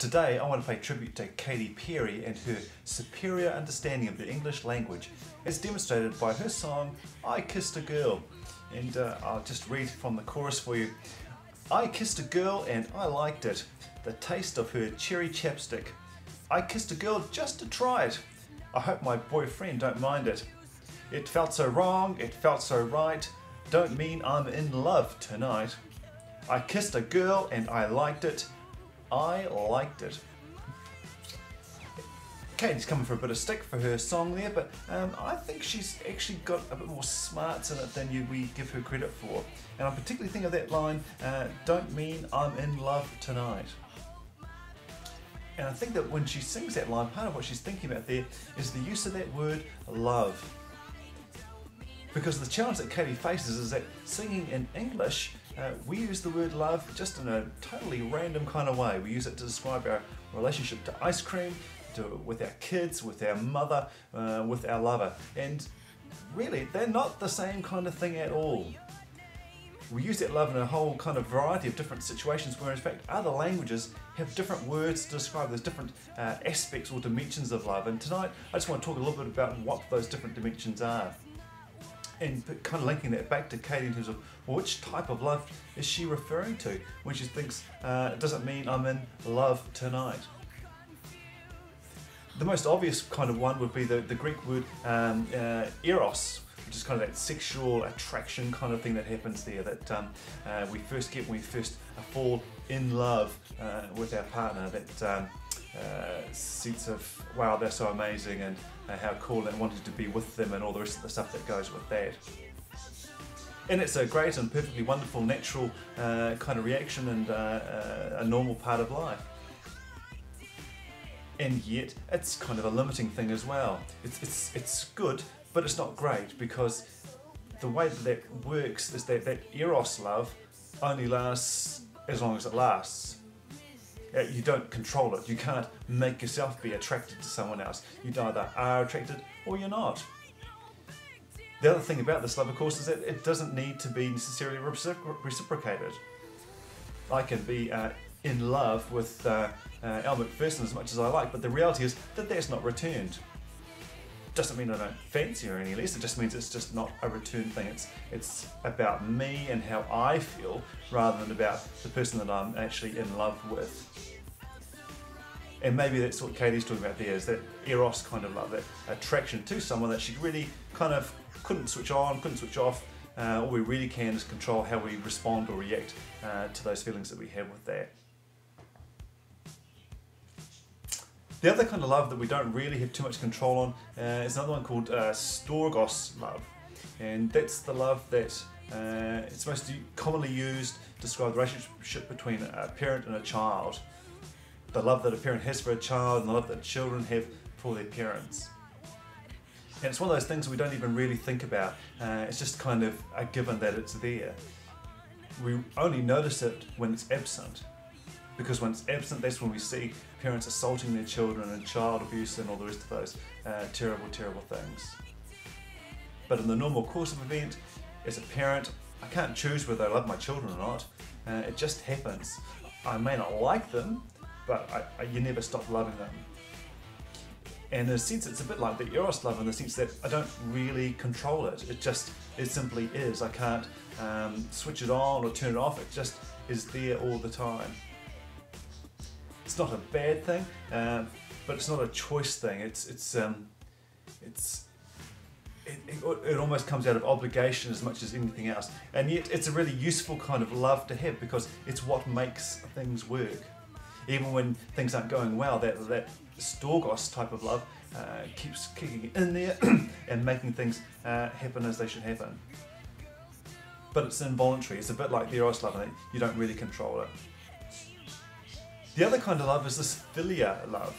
Today I want to pay tribute to Katy and her superior understanding of the English language as demonstrated by her song I Kissed a Girl. And I'll just read from the chorus for you. I kissed a girl and I liked it, the taste of her cherry chapstick. I kissed a girl just to try it. I hope my boyfriend don't mind it. It felt so wrong, it felt so right, don't mean I'm in love tonight. I kissed a girl and I liked it. I liked it. Katy's coming for a bit of stick for her song there, but I think she's actually got a bit more smarts in it than we give her credit for. And I particularly think of that line, don't mean I'm in love tonight. And I think that when she sings that line, part of what she's thinking about there is the use of that word love. Because the challenge that Katy faces is that singing in English, we use the word love just in a totally random kind of way. We use it to describe our relationship to ice cream, with our kids, with our mother, with our lover. And really, they're not the same kind of thing at all. We use that love in a whole kind of variety of different situations where in fact other languages have different words to describe those different aspects or dimensions of love. And tonight I just want to talk a little bit about what those different dimensions are. And kind of linking that back to Katy in terms of which type of love is she referring to when she thinks it doesn't mean I'm in love tonight. The most obvious kind of one would be the Greek word eros, which is kind of that sexual attraction kind of thing that happens there that we first get when we first fall in love with our partner, that sense of wow, they're so amazing and how cool, and wanting to be with them and all the rest of the stuff that goes with that. And it's a great and perfectly wonderful natural kind of reaction and a normal part of life. And yet it's kind of a limiting thing as well. It's good, but it's not great, because the way that works is that eros love only lasts as long as it lasts. You don't control it. You can't make yourself be attracted to someone else. You either are attracted or you're not. The other thing about this love, of course, is that it doesn't need to be necessarily reciprocated. I can be in love with Elle Macpherson as much as I like, but the reality is that that's not returned. Doesn't mean I don't fancy her any less, it just means it's just not a return thing. It's about me and how I feel rather than about the person that I'm actually in love with. And maybe that's what Katy's talking about there, is that eros kind of love, that attraction to someone that she really kind of couldn't switch on, couldn't switch off. All we really can is control how we respond or react to those feelings that we have with that. The other kind of love that we don't really have too much control on is another one called storgos love. And that's the love that it's most commonly used to describe the relationship between a parent and a child. The love that a parent has for a child and the love that children have for their parents. And it's one of those things we don't even really think about. It's just kind of a given that it's there. We only notice it when it's absent. Because when it's absent, that's when we see parents assaulting their children and child abuse and all the rest of those terrible, terrible things. But in the normal course of event, as a parent, I can't choose whether I love my children or not. It just happens. I may not like them, but you never stop loving them. And in a sense, it's a bit like the eros love in the sense that I don't really control it. It simply is. I can't switch it on or turn it off. It just is there all the time. It's not a bad thing, but it's not a choice thing. It almost comes out of obligation as much as anything else. And yet it's a really useful kind of love to have, because it's what makes things work. Even when things aren't going well, that storgos type of love keeps kicking in there and making things happen as they should happen. But it's involuntary. It's a bit like the eros love, and you don't really control it. The other kind of love is this philia love,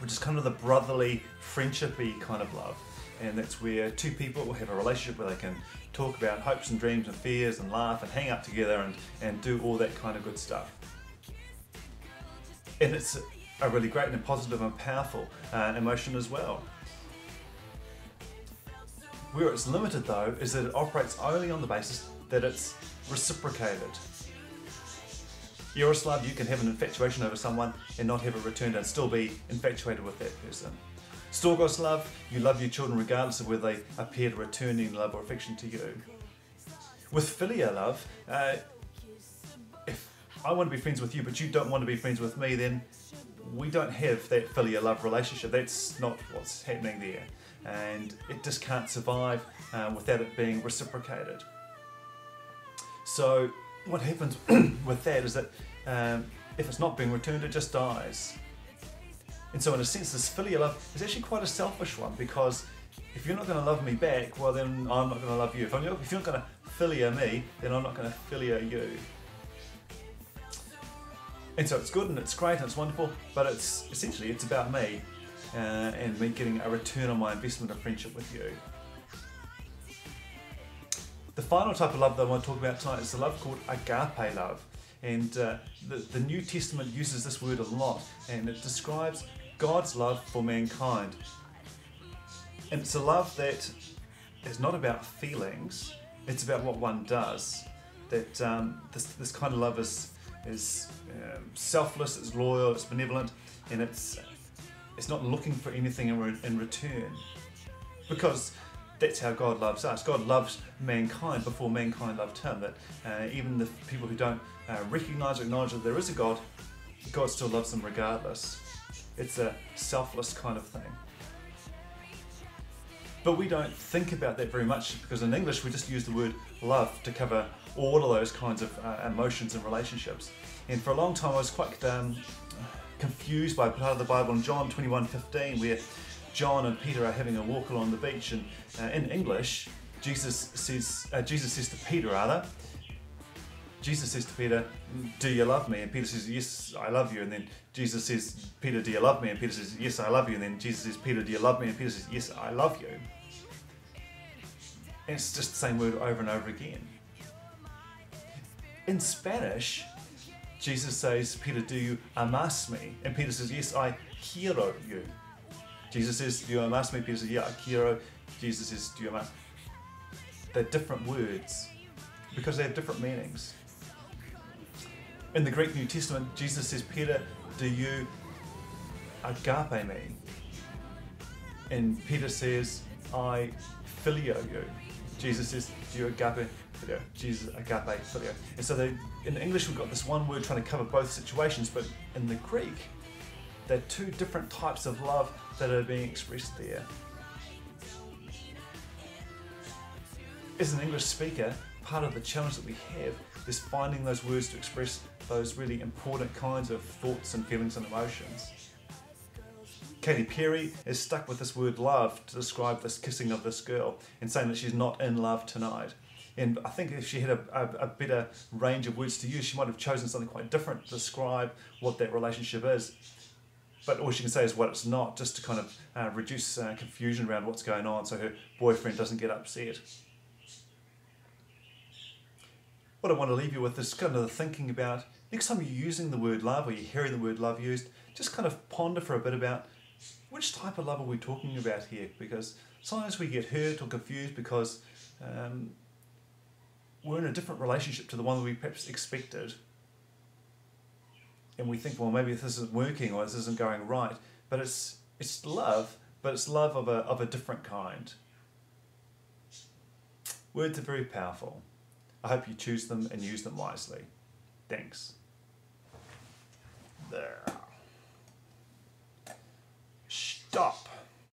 which is kind of the brotherly, friendshipy kind of love. And that's where two people will have a relationship where they can talk about hopes and dreams and fears and laugh and hang out together and do all that kind of good stuff. And it's a really great and positive and powerful emotion as well. Where it's limited though is that it operates only on the basis that it's reciprocated. Eros love, you can have an infatuation over someone and not have it returned and still be infatuated with that person. Storgos love, you love your children regardless of whether they appear to return any love or affection to you. With philia love, if I want to be friends with you but you don't want to be friends with me, then we don't have that philia love relationship. That's not what's happening there. And it just can't survive without it being reciprocated. So what happens with that is that if it's not being returned, it just dies. And so in a sense, this philia love is actually quite a selfish one, because if you're not going to love me back, well then I'm not going to love you. If you're not going to philia me, then I'm not going to philia you. And so it's good and it's great and it's wonderful, but it's essentially it's about me and me getting a return on my investment of friendship with you. The final type of love that I want to talk about tonight is the love called agape love. And the New Testament uses this word a lot, and it describes God's love for mankind. And it's a love that is not about feelings, it's about what one does. That this kind of love is selfless, it's loyal, it's benevolent, and it's not looking for anything in return. Because that's how God loves us. God loves mankind before mankind loved him. That even the people who don't recognize or acknowledge that there is a God, God still loves them regardless. It's a selfless kind of thing. But we don't think about that very much, because in English we just use the word love to cover all of those kinds of emotions and relationships. And for a long time I was quite confused by part of the Bible in John 21:15, where John and Peter are having a walk along the beach, and in English Jesus says to Peter, Jesus says to Peter, "Do you love me?" And Peter says, "Yes, I love you." And then Jesus says, "Peter, do you love me?" And Peter says, "Yes, I love you." And then Jesus says, "Peter, do you love me?" And Peter says, "Yes, I love you." And it's just the same word over and over again. In Spanish, Jesus says, "Peter, do you amas me?" And Peter says, "Yes, I quiero you." Jesus says, "Do you amas me?" Peter says, "Yeah, I quiero." Jesus says, "Do you amas?" They're different words because they have different meanings. In the Greek New Testament, Jesus says, "Peter, do you agape me?" And Peter says, "I phileo you." Jesus says, "Do you agape phileo?" Jesus agape phileo. And so in English we've got this one word trying to cover both situations, but in the Greek they're two different types of love that are being expressed there. As an English speaker, part of the challenge that we have is finding those words to express those really important kinds of thoughts and feelings and emotions. Katy Perry is stuck with this word love to describe this kissing of this girl and saying that she's not in love tonight. And I think if she had a better range of words to use, she might have chosen something quite different to describe what that relationship is. But all she can say is what it's not, just to kind of reduce confusion around what's going on so her boyfriend doesn't get upset. What I want to leave you with is kind of the thinking about, next time you're using the word love or you're hearing the word love used, just kind of ponder for a bit about which type of love are we talking about here, because sometimes we get hurt or confused because we're in a different relationship to the one that we perhaps expected. And we think, well, maybe this isn't working or this isn't going right, but it's love, but it's love of a different kind. Words are very powerful. I hope you choose them and use them wisely. Thanks. There. Stop.